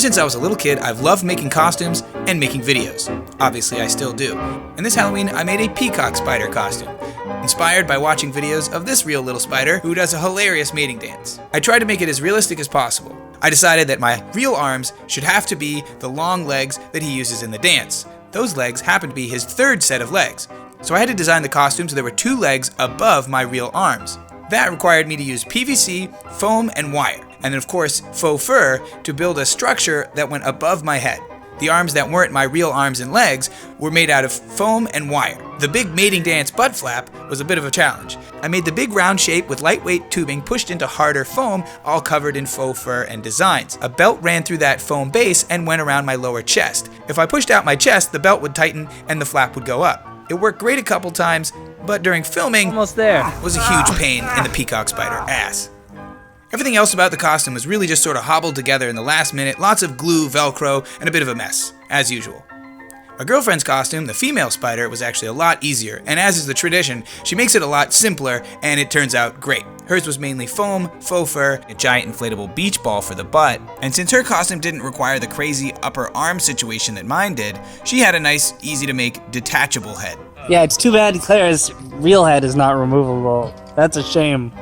Ever since I was a little kid, I've loved making costumes and making videos. Obviously, I still do. And this Halloween, I made a peacock spider costume, inspired by watching videos of this real little spider who does a hilarious mating dance. I tried to make it as realistic as possible. I decided that my real arms should have to be the long legs that he uses in the dance. Those legs happen to be his third set of legs. So I had to design the costume so there were 2 legs above my real arms. That required me to use PVC, foam, and wire. And then of course, faux fur to build a structure that went above my head. The arms that weren't my real arms and legs were made out of foam and wire. The big mating dance butt flap was a bit of a challenge. I made the big round shape with lightweight tubing pushed into harder foam, all covered in faux fur and designs. A belt ran through that foam base and went around my lower chest. If I pushed out my chest, the belt would tighten and the flap would go up. It worked great a couple times, but during filming, almost there, was a huge pain in the peacock spider ass. Everything else about the costume was really just sort of hobbled together in the last minute, lots of glue, Velcro, and a bit of a mess, as usual. My girlfriend's costume, the female spider, was actually a lot easier, and as is the tradition, she makes it a lot simpler, and it turns out great. Hers was mainly foam, faux fur, a giant inflatable beach ball for the butt, and since her costume didn't require the crazy upper arm situation that mine did, she had a nice, easy to make, detachable head. Yeah, it's too bad Claire's real head is not removable. That's a shame.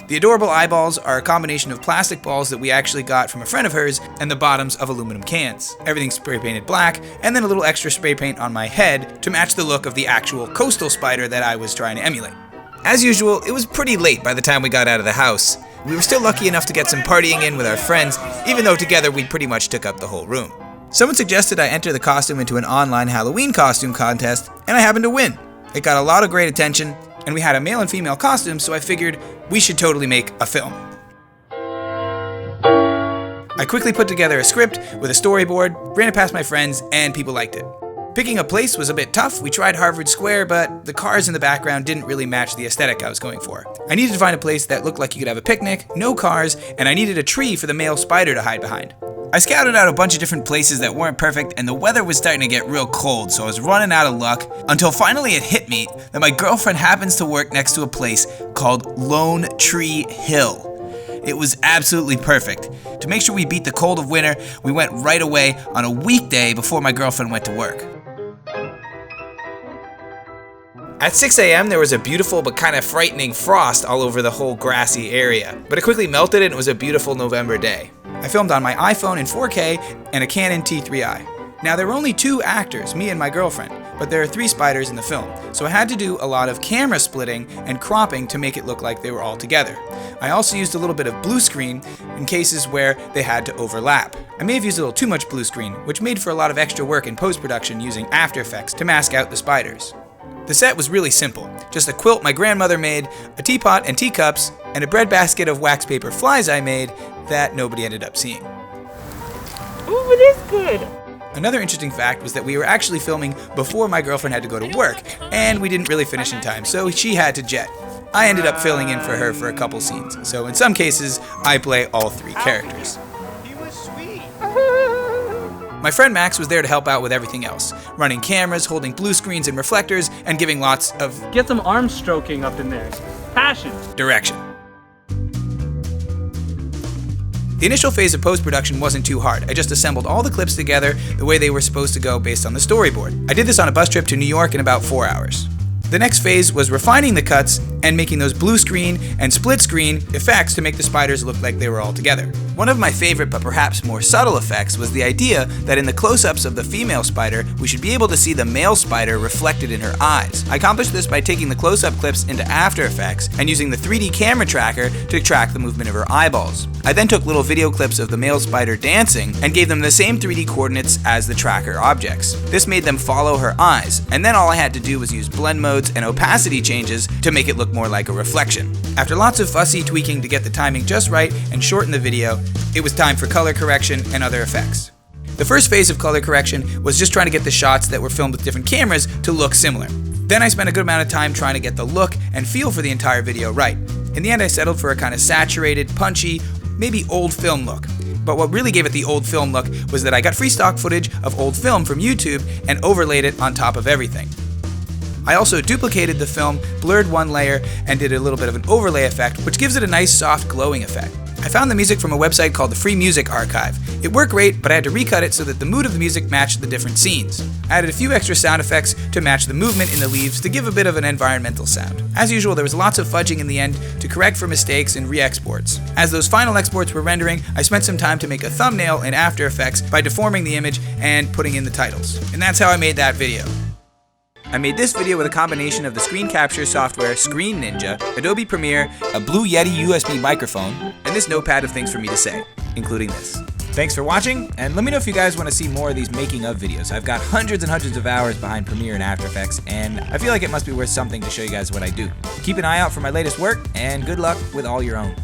The adorable eyeballs are a combination of plastic balls that we actually got from a friend of hers and the bottoms of aluminum cans. Everything's spray painted black, and then a little extra spray paint on my head to match the look of the actual coastal spider that I was trying to emulate. As usual, it was pretty late by the time we got out of the house. We were still lucky enough to get some partying in with our friends, even though together we pretty much took up the whole room. Someone suggested I enter the costume into an online Halloween costume contest, and I happened to win. It got a lot of great attention, and we had a male and female costume, so I figured we should totally make a film. I quickly put together a script with a storyboard, ran it past my friends, and people liked it. Picking a place was a bit tough. We tried Harvard Square, but the cars in the background didn't really match the aesthetic I was going for. I needed to find a place that looked like you could have a picnic, no cars, and I needed a tree for the male spider to hide behind. I scouted out a bunch of different places that weren't perfect, and the weather was starting to get real cold, so I was running out of luck, until finally it hit me that my girlfriend happens to work next to a place called Lone Tree Hill. It was absolutely perfect. To make sure we beat the cold of winter, we went right away on a weekday before my girlfriend went to work. At 6 a.m. there was a beautiful but kind of frightening frost all over the whole grassy area, but it quickly melted and it was a beautiful November day. I filmed on my iPhone in 4K and a Canon T3i. Now there were only 2 actors, me and my girlfriend, but there are 3 spiders in the film, so I had to do a lot of camera splitting and cropping to make it look like they were all together. I also used a little bit of blue screen in cases where they had to overlap. I may have used a little too much blue screen, which made for a lot of extra work in post-production using After Effects to mask out the spiders. The set was really simple, just a quilt my grandmother made, a teapot and teacups, and a breadbasket of wax paper flies I made that nobody ended up seeing. Ooh, it is good! Another interesting fact was that we were actually filming before my girlfriend had to go to work, and we didn't really finish in time, so she had to jet. I ended up filling in for her for a couple scenes, so in some cases, I play all 3 characters. He was sweet. My friend Max was there to help out with everything else, running cameras, holding blue screens and reflectors, and giving lots of Get some arm stroking up in there. Passion. direction. The initial phase of post-production wasn't too hard. I just assembled all the clips together the way they were supposed to go based on the storyboard. I did this on a bus trip to New York in about 4 hours. The next phase was refining the cuts and making those blue screen and split screen effects to make the spiders look like they were all together. One of my favorite but perhaps more subtle effects was the idea that in the close-ups of the female spider, we should be able to see the male spider reflected in her eyes. I accomplished this by taking the close-up clips into After Effects and using the 3D camera tracker to track the movement of her eyeballs. I then took little video clips of the male spider dancing and gave them the same 3D coordinates as the tracker objects. This made them follow her eyes, and then all I had to do was use blend modes and opacity changes to make it look more like a reflection. After lots of fussy tweaking to get the timing just right and shorten the video, it was time for color correction and other effects. The first phase of color correction was just trying to get the shots that were filmed with different cameras to look similar. Then I spent a good amount of time trying to get the look and feel for the entire video right. In the end, I settled for a kind of saturated, punchy, maybe old film look. But what really gave it the old film look was that I got free stock footage of old film from YouTube and overlaid it on top of everything. I also duplicated the film, blurred one layer, and did a little bit of an overlay effect, which gives it a nice soft glowing effect. I found the music from a website called the Free Music Archive. It worked great, but I had to recut it so that the mood of the music matched the different scenes. I added a few extra sound effects to match the movement in the leaves to give a bit of an environmental sound. As usual, there was lots of fudging in the end to correct for mistakes and re-exports. As those final exports were rendering, I spent some time to make a thumbnail in After Effects by deforming the image and putting in the titles. And that's how I made that video. I made this video with a combination of the screen capture software Screen Ninja, Adobe Premiere, a Blue Yeti USB microphone, and this notepad of things for me to say, including this. Thanks for watching, and let me know if you guys want to see more of these making of videos. I've got hundreds and hundreds of hours behind Premiere and After Effects, and I feel like it must be worth something to show you guys what I do. Keep an eye out for my latest work, and good luck with all your own.